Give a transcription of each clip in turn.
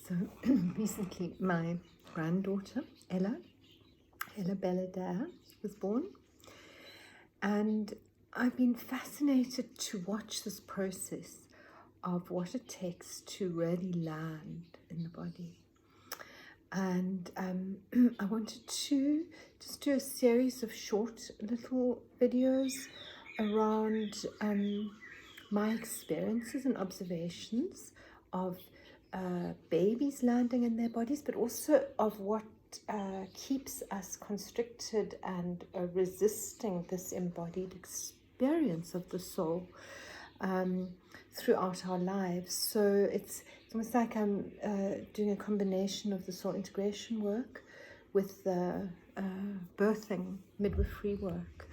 So recently my granddaughter, Ella Belladere, was born, and I've been fascinated to watch this process of what it takes to really land in the body. And I wanted to just do a series of short little videos around my experiences and observations of babies landing in their bodies, but also of what keeps us constricted and resisting this embodied experience of the soul throughout our lives. So it's almost like I'm doing a combination of the soul integration work with the birthing midwifery work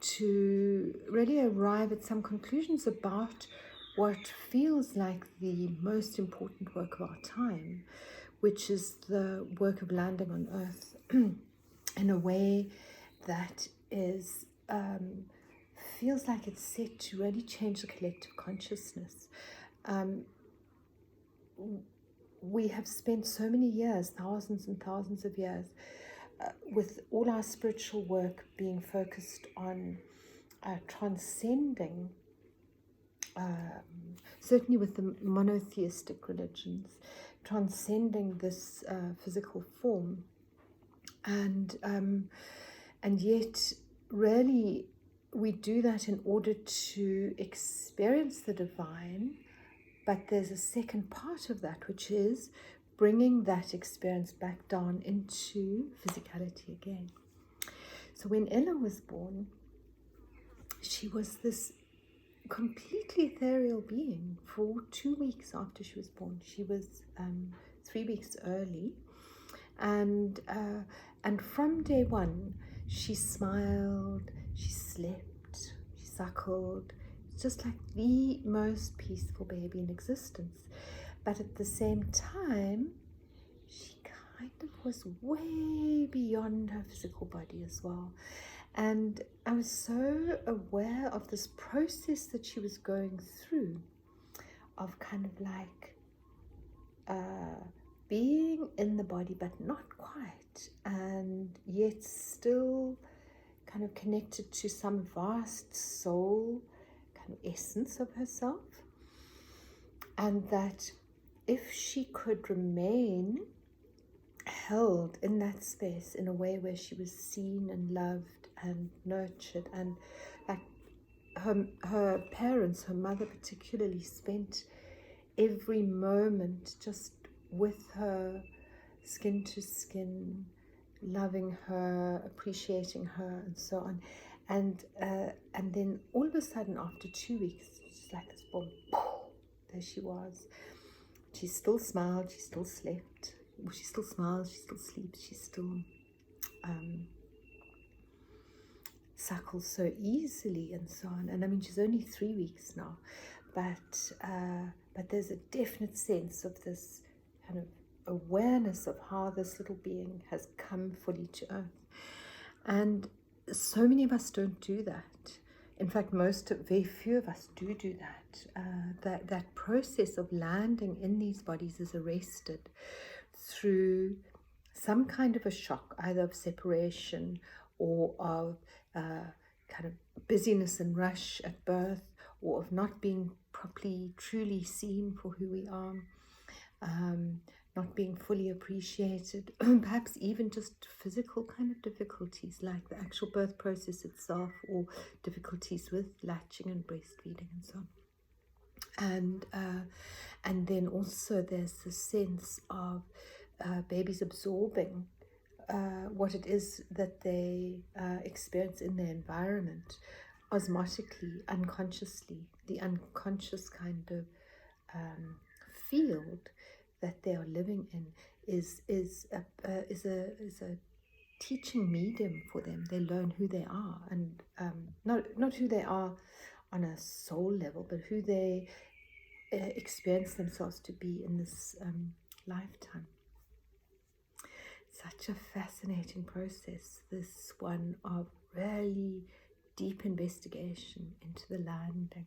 to really arrive at some conclusions about what feels like the most important work of our time, which is the work of landing on earth in a way that is feels like it's set to really change the collective consciousness. We have spent so many years, thousands and thousands of years, with all our spiritual work being focused on transcending, certainly with the monotheistic religions, transcending this physical form, and yet really we do that in order to experience the divine, but there's a second part of that, which is bringing that experience back down into physicality again. So when Ella was born, she was this completely ethereal being for 2 weeks after she was born. She was 3 weeks early, and from day one, she smiled, she slept, she suckled, just like the most peaceful baby in existence. But at the same time, she kind of was way beyond her physical body as well. And I was so aware of this process that she was going through, of kind of like being in the body but not quite, and yet still kind of connected to some vast soul kind of essence of herself, and that if she could remain held in that space in a way where she was seen and loved and nurtured, and like her parents, her mother particularly, spent every moment just with her, skin to skin, loving her, appreciating her, and so on. And then all of a sudden, after 2 weeks, just like this boom, there she was. She still smiled, she still slept, she still smiles, she still sleeps, she still suckles so easily, and so on. And I mean, she's only 3 weeks now, but there's a definite sense of this kind of awareness of how this little being has come fully to earth. And so many of us don't do that. In fact, very few of us do that. That process of landing in these bodies is arrested through some kind of a shock, either of separation or of kind of busyness and rush at birth, or of not being properly, truly seen for who we are, not being fully appreciated, perhaps even just physical kind of difficulties like the actual birth process itself, or difficulties with latching and breastfeeding and so on. And then also there's the sense of babies absorbing what it is that they experience in their environment osmotically, unconsciously. The unconscious kind of field that they are living in is a teaching medium for them. They learn who they are, and not who they are on a soul level, but who they experience themselves to be in this lifetime. Such a fascinating process, this one of really deep investigation into the landing.